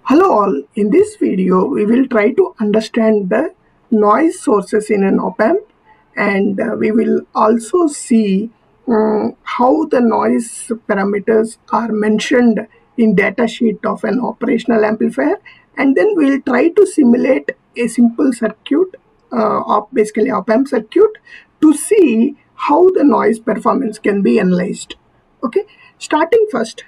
Hello all, in this video we will try to understand the noise sources in an op-amp, and we will also see how the noise parameters are mentioned in datasheet of an operational amplifier, and then we will try to simulate a simple circuit of basically op-amp circuit to see how the noise performance can be analyzed. Okay, starting first,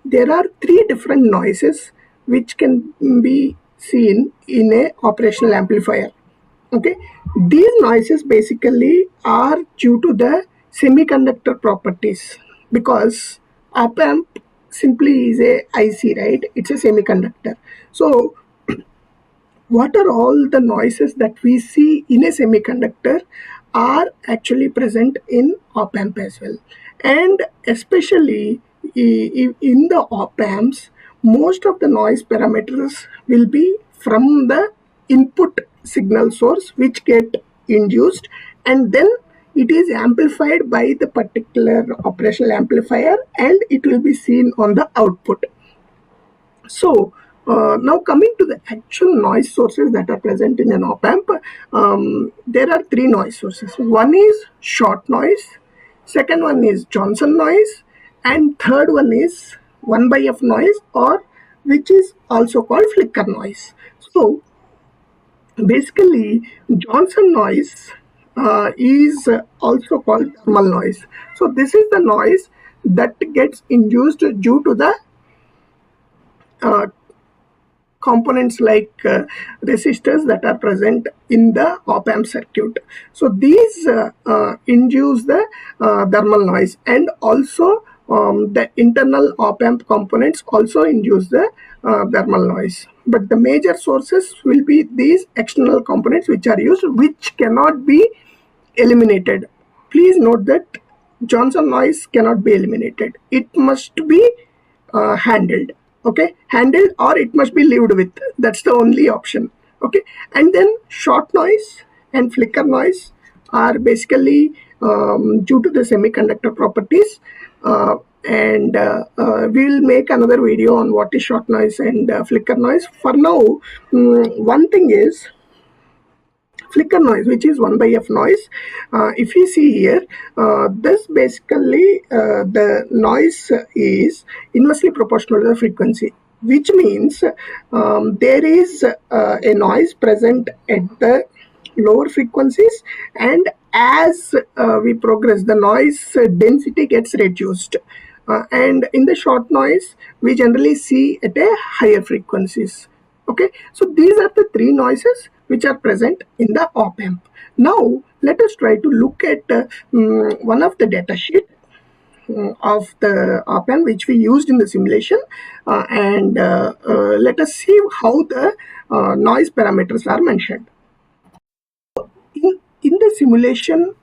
there are three different noises which can be seen in a operational amplifier. Okay, these noises basically are due to the semiconductor properties, because op amp simply is a IC, right? It's a semiconductor. So what are all the noises that we see in a semiconductor are actually present in op amp as well. And especially in the op amps, most of the noise parameters will be from the input signal source which get induced, and then it is amplified by the particular operational amplifier and it will be seen on the output. So now coming to the actual noise sources that are present in an op-amp, there are three noise sources. One is short noise, second one is Johnson noise, and third one is 1/f noise, or which is also called flicker noise. So basically Johnson noise is also called thermal noise. So this is the noise that gets induced due to the uh, components like resistors that are present in the op-amp circuit. So these induce the thermal noise, and also the internal op-amp components also induce the thermal noise. But the major sources will be these external components which are used, which cannot be eliminated. Please note that Johnson noise cannot be eliminated. It must be handled. Okay, handled, or it must be lived with. That's the only option. Okay, and then short noise and flicker noise are basically due to the semiconductor properties, and we'll make another video on what is short noise and flicker noise. For now, one thing is flicker noise, which is 1/f noise. If you see here, this basically the noise is inversely proportional to the frequency, which means there is a noise present at the lower frequencies, and as we progress, the noise density gets reduced. And in the short noise, we generally see at a higher frequencies. Okay, so these are the three noises which are present in the op amp. Now let us try to look at one of the data sheet of the op amp which we used in the simulation, and let us see how the noise parameters are mentioned. In the simulation,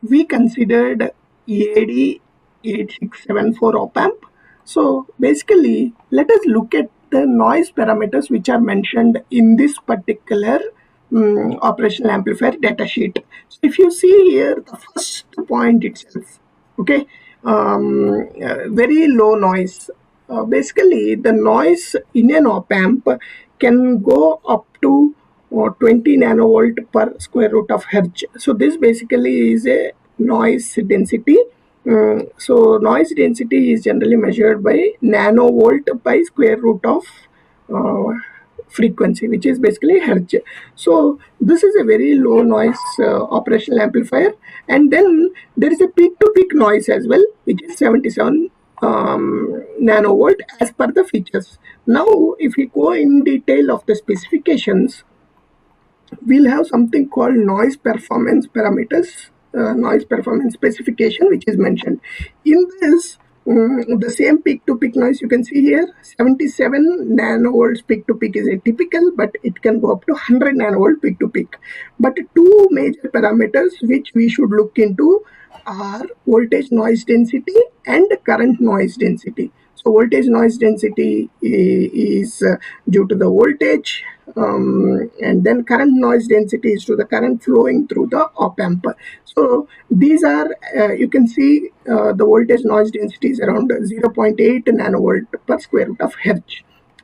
we considered EAD 8674 op amp. So basically, let us look at the noise parameters which are mentioned in this particular operational amplifier datasheet. So if you see here, the first point itself, okay, very low noise. Basically, the noise in an op amp can go up to 20 nanovolt per square root of hertz. So this basically is a noise density. So noise density is generally measured by nanovolt by square root of frequency, which is basically hertz. So this is a very low noise operational amplifier, and then there is a peak to peak noise as well, which is 77 nanovolt as per the features. Now if we go in detail of the specifications, we'll have something called noise performance parameters, noise performance specification, which is mentioned in this. The same peak to peak noise you can see here, 77 nanovolts peak to peak is a typical, but it can go up to 100 nanovolt peak to peak. But two major parameters which we should look into are voltage noise density and current noise density. So voltage noise density is due to the voltage and then current noise density is to the current flowing through the op amp. So these are, you can see the voltage noise density is around 0.8 nanovolt per square root of hertz.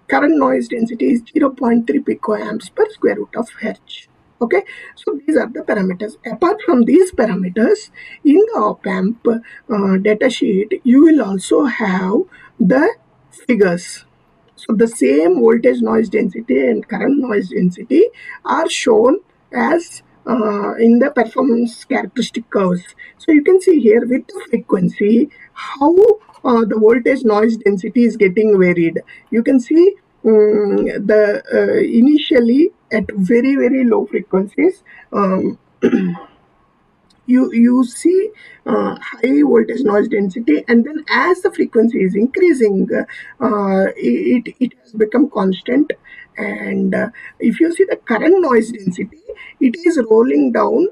Current noise density is 0.3 picoamps per square root of hertz. Okay, so these are the parameters. Apart from these parameters, in the op amp data sheet, you will also have the figures. So the same voltage noise density and current noise density are shown as in the performance characteristic curves. So you can see here with the frequency how the voltage noise density is getting varied. You can see the initially at very low frequencies, you see high voltage noise density, and then as the frequency is increasing, it has become constant. And if you see the current noise density, it is rolling down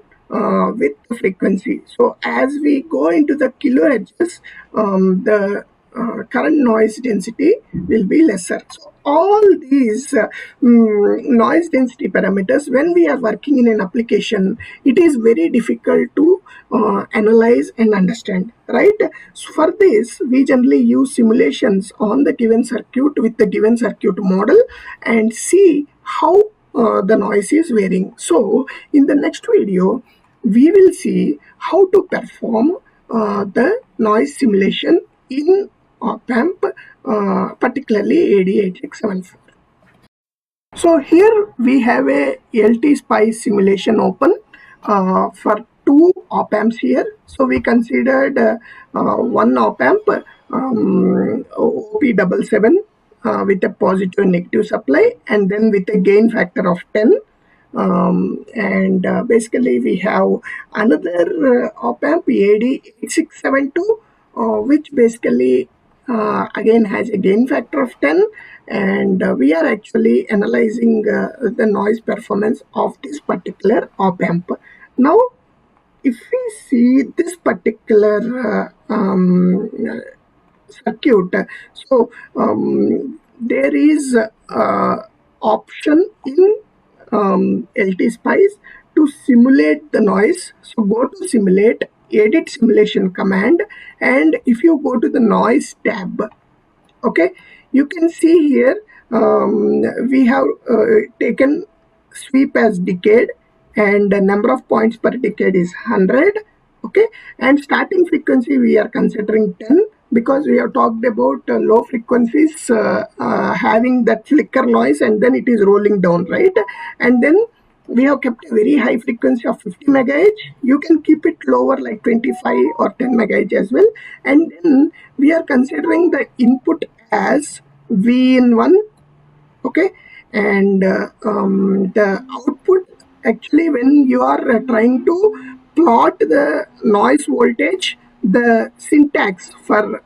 with the frequency. So as we go into the kilohertz, the current noise density will be lesser. So all these noise density parameters, when we are working in an application, it is very difficult to analyze and understand, right? So for this, we generally use simulations on the given circuit with the given circuit model and see how the noise is varying. So in the next video, we will see how to perform the noise simulation in op amp, particularly AD8674. So here we have a LTspice simulation open for two op amps here. So we considered one op amp, OP77, with a positive and negative supply, and then with a gain factor of 10. And basically we have another op amp, AD8672, which basically again has a gain factor of 10, and we are actually analyzing the noise performance of this particular op amp. Now if we see this particular circuit, so there is option in LTspice to simulate the noise. So go to simulate, edit simulation command, and if you go to the noise tab, okay, you can see here we have taken sweep as decade, and the number of points per decade is 100. Okay, and starting frequency we are considering 10, because we have talked about low frequencies having that flicker noise, and then it is rolling down, right? And then we have kept a very high frequency of 50 megahertz. You can keep it lower like 25 or 10 megahertz as well. And then we are considering the input as V in 1, okay, and the output, actually when you are trying to plot the noise voltage, the syntax for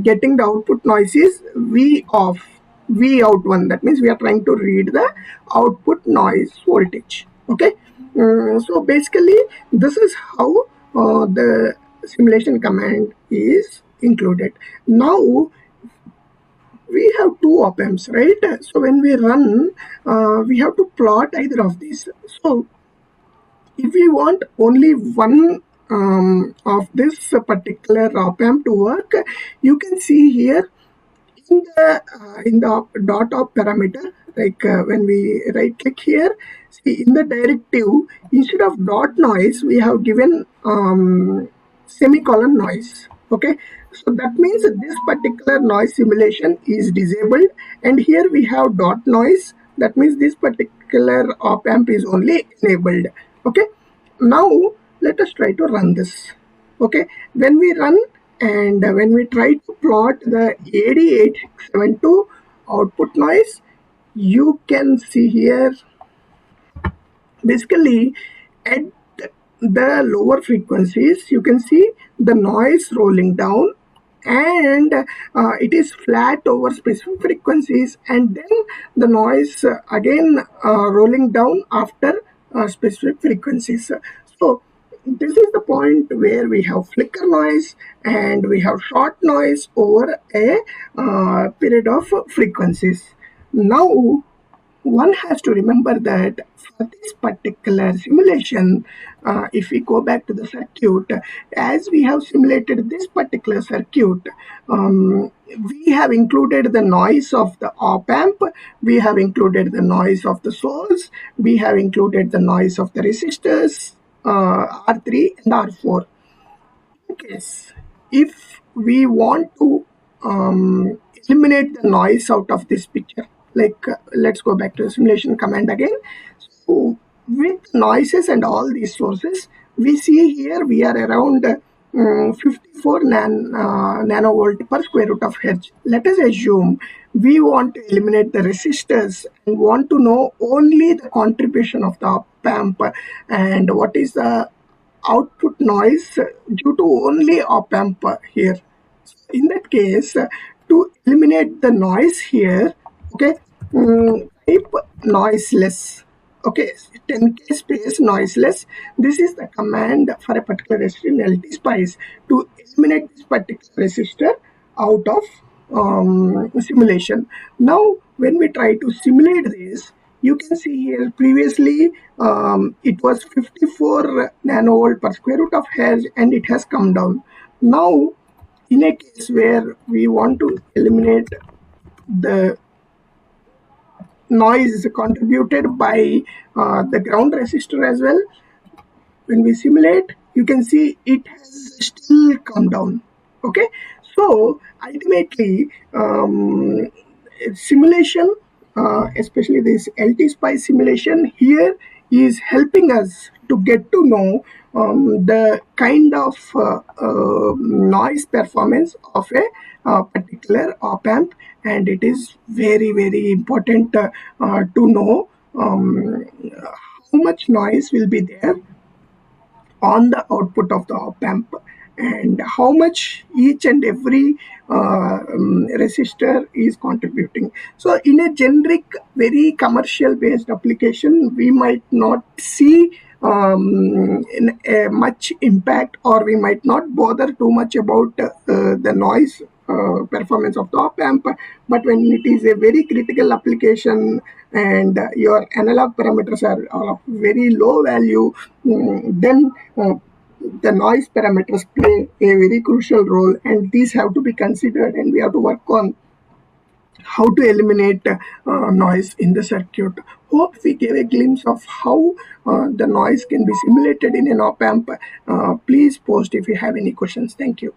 getting the output noise is V off, V out 1. That means we are trying to read the output noise voltage. Okay, so basically this is how the simulation command is included. Now we have two op amps, right? So when we run, we have to plot either of these. So if we want only one of this particular op amp to work, you can see here in the dot op parameter, like when we right click here, see in the directive, instead of dot noise, we have given semicolon noise. Okay, so that means this particular noise simulation is disabled, and here we have dot noise. That means this particular op amp is only enabled. Okay, now let us try to run this. Okay, when we run and when we try to plot the AD8672 output noise, you can see here basically at the lower frequencies, you can see the noise rolling down, and it is flat over specific frequencies, and then the noise again rolling down after specific frequencies. So this is the point where we have flicker noise and we have short noise over a period of frequencies. Now one has to remember that for this particular simulation, if we go back to the circuit, as we have simulated this particular circuit, we have included the noise of the op amp, we have included the noise of the source, we have included the noise of the resistors, R3 and R4. Yes, if we want to eliminate the noise out of this picture, like let's go back to the simulation command again. So with noises and all these sources, we see here we are around 54 nanovolt per square root of hertz. Let us assume we want to eliminate the resistors and want to know only the contribution of the op amp and what is the output noise due to only op amp here. In that case, to eliminate the noise here, okay, type noiseless. Okay, 10k space noiseless. This is the command for a particular resistor in LTspice to eliminate this particular resistor out of simulation. Now, when we try to simulate this, you can see here previously it was 54 nanovolt per square root of hertz and it has come down. Now, in a case where we want to eliminate the noise contributed by the ground resistor as well, when we simulate, you can see it has still come down. Okay, so ultimately simulation, especially this LTspice simulation here, is helping us to get to know the kind of noise performance of a particular op amp, and it is very very important to know how much noise will be there on the output of the op amp and how much each and every resistor is contributing. So in a generic, very commercial based application, we might not see in a much impact, or we might not bother too much about the noise performance of the op amp. But when it is a very critical application and your analog parameters are of very low value, then the noise parameters play a very crucial role, and these have to be considered, and we have to work on how to eliminate noise in the circuit. Hope we gave a glimpse of how the noise can be simulated in an op amp. Please post if you have any questions. Thank you.